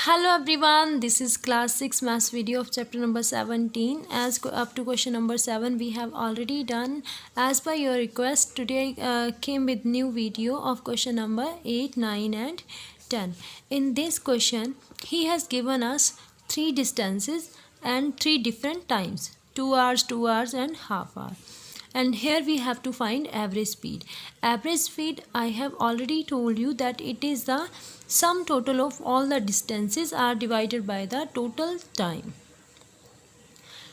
Hello everyone, this is class 6 maths video of chapter number 17. As up to question number 7 we have already done. As per your request, today I came with new video of question number 8, 9 and 10. In this question, he has given us 3 distances and 3 different times, 2 hours, 2 hours and half hour. And here we have to find average speed. Average speed, I have already told you that it is the sum total of all the distances are divided by the total time.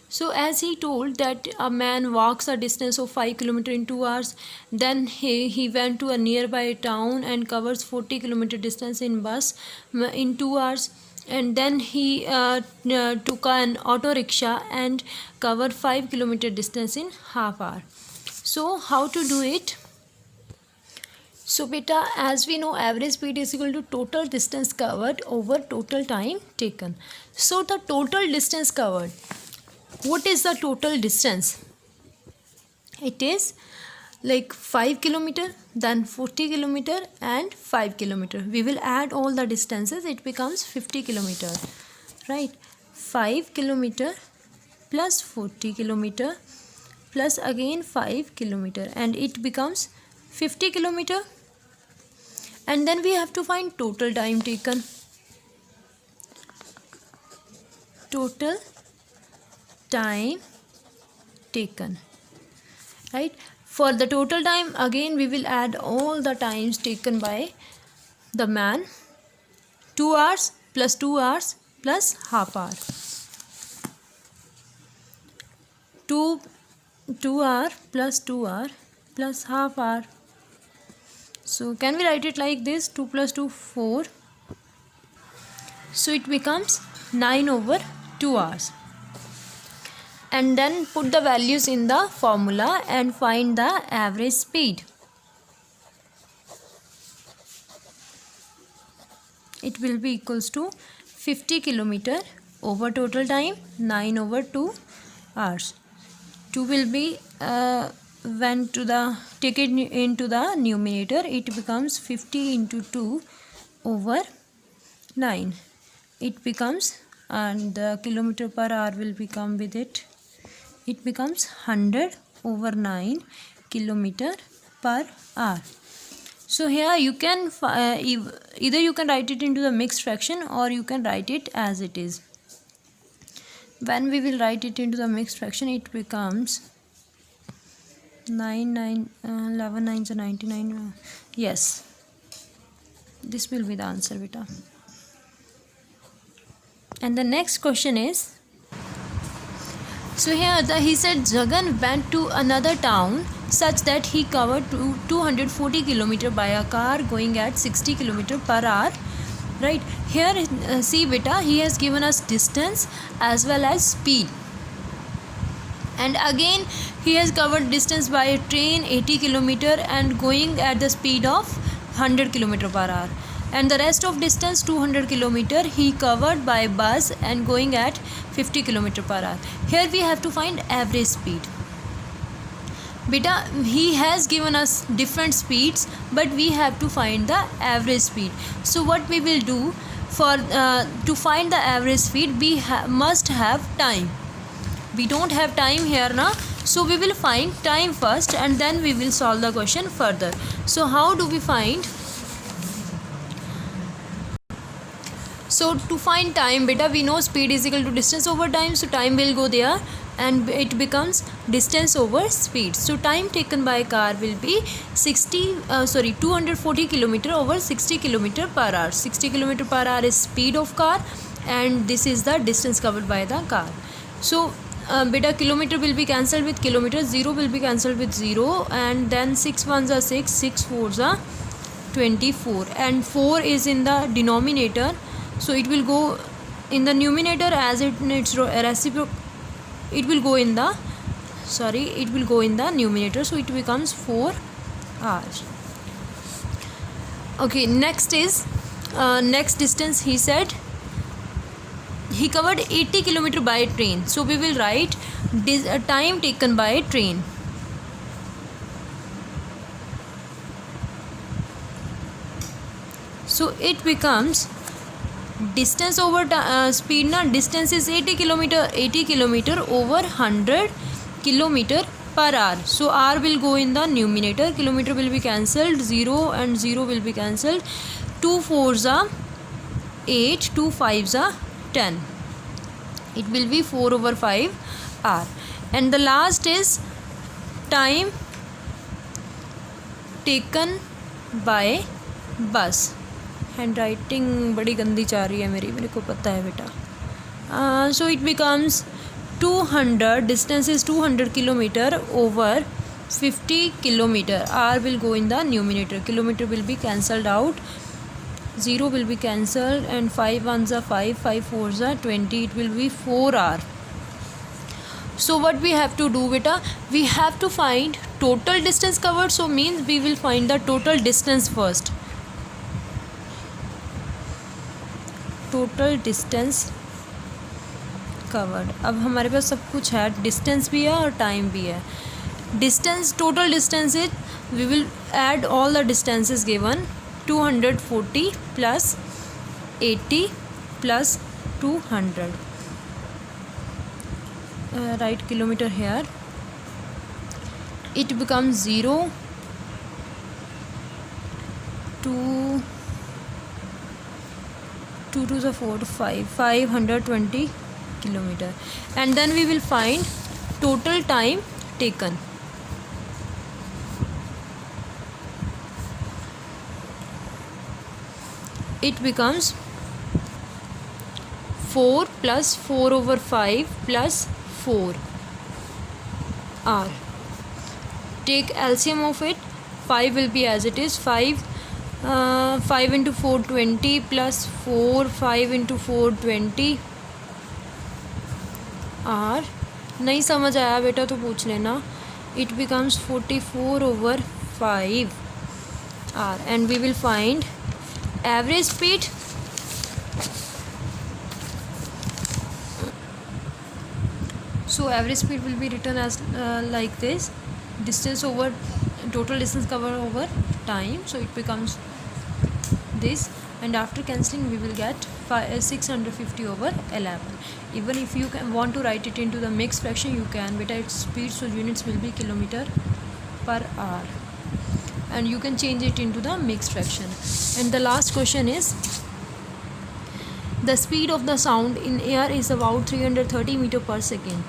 So as he told that a man walks a distance of 5 km in 2 hours, then he went to a nearby town and covers 40 km distance in bus in 2 hours, and then he took an auto rickshaw and covered 5 km distance in half hour. So how to do it? So beta, as we know, average speed is equal to total distance covered over total time taken. So the total distance covered, what is the total distance? It is like 5 km, then 40 km and 5 km. We will add all the distances, it becomes 50 km, right? 5 km plus 40 km plus again 5 km, and it becomes 50 km. And then we have to find total time taken. Total time taken, right? For the total time, again we will add all the times taken by the man. 2 hours plus 2 hours plus half hour. 2 hour plus 2 hour plus half hour. So can we write it like this? 2 plus 2, 4. So it becomes 9 over 2 hours. And then put the values in the formula and find the average speed. It will be equals to 50 km over total time, 9 over 2 hours. 2 will be when to the take it into the numerator, it becomes 50 into 2 over 9. It becomes, and the kilometer per hour will become with it. It becomes 100 over 9 kilometer per hour. So here you can either you can write it into the mixed fraction or you can write it as it is. When we will write it into the mixed fraction, it becomes 11 9s are 99. Yes, this will be the answer, beta. And the next question is, so here he said Jagan went to another town such that he covered 240 km by a car going at 60 km per hour. Right, here see beta, he has given us distance as well as speed. And again he has covered distance by a train 80 km and going at the speed of 100 km per hour. And the rest of distance 200 km he covered by bus and going at 50 km per hour. Here we have to find average speed. Beta, he has given us different speeds, but we have to find the average speed. So what we will do for to find the average speed, we must have time. We don't have time here now, so we will find time first and then we will solve the question further. So how do we find? So to find time, beta, we know speed is equal to distance over time, so time will go there and it becomes distance over speed. So time taken by car will be 240 km over 60 km per hour. 60 km per hour is speed of car and this is the distance covered by the car. So beta, kilometer will be cancelled with kilometer, 0 will be cancelled with 0, and then 6 ones are 6, 6 fours are 24, and 4 is in the denominator, so it will go in the numerator as its reciprocal. It will go in the numerator, so it becomes 4 hours. Okay, next is next distance. He said he covered 80 km by train, so we will write time taken by train. So it becomes distance over speed na, distance is 80 kilometer over 100 kilometer per hour. So r will go in the numerator, kilometer will be cancelled, 0 and 0 will be cancelled, 2 4s are 8, 2 5s are 10, it will be 4 over 5 r. And the last is time taken by bus. Hand writing बड़ी गंदी चाह रही है मेरे को पता है बेटा. So it becomes 200, distance is 200 kilometre over 50 kilometre. Hour will go in the numerator, kilometre will be cancelled out, 0 will be cancelled, and 5 ones are 5, 5 fours are 20, it will be 4 hour. So what we have to do beta, we have to find total distance covered. So means we will find the total distance first. Total distance covered. अब हमारे पास सब कुछ है, distance भी है और time भी है. Distance, total distance is, we will add all the distances given, 240 plus 80 plus 200. Right kilometre here, it becomes 0 2 2 to the 4 to 5, 520 kilometer. And then we will find total time taken. It becomes 4 plus 4 over 5 plus 4 r. Take LCM of it, 5 will be as it is, 5 into 4 20 plus 4, 5 into 4 20 r. नहीं समझ आया बेटा तो पूछ लेना. It becomes 44 over 5 r. And we will find average speed. So average speed will be written as like this, distance over, total distance covered over time. So it becomes this, and after cancelling we will get 650 over 11. Even if you want to write it into the mixed fraction, you can, beta its speed, so units will be kilometer per hour, and you can change it into the mixed fraction. And the last question is, the speed of the sound in air is about 330 meter per second.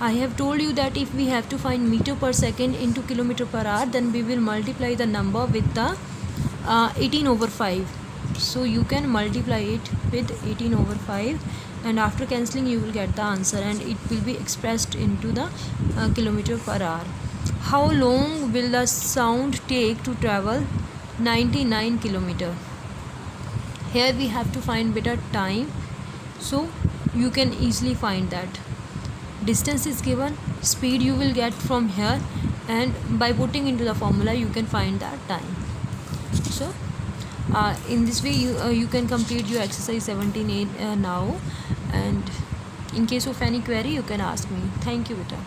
I have told you that if we have to find meter per second into kilometer per hour, then we will multiply the number with the 18 over 5. So you can multiply it with 18 over 5, and after cancelling you will get the answer, and it will be expressed into the kilometer per hour. How long will the sound take to travel 99 kilometer? Here we have to find beta time, so you can easily find that. Distance is given, speed you will get from here, and by putting into the formula you can find that time. So in this way you can complete your exercise 17 now, and in case of any query you can ask me. Thank you beta.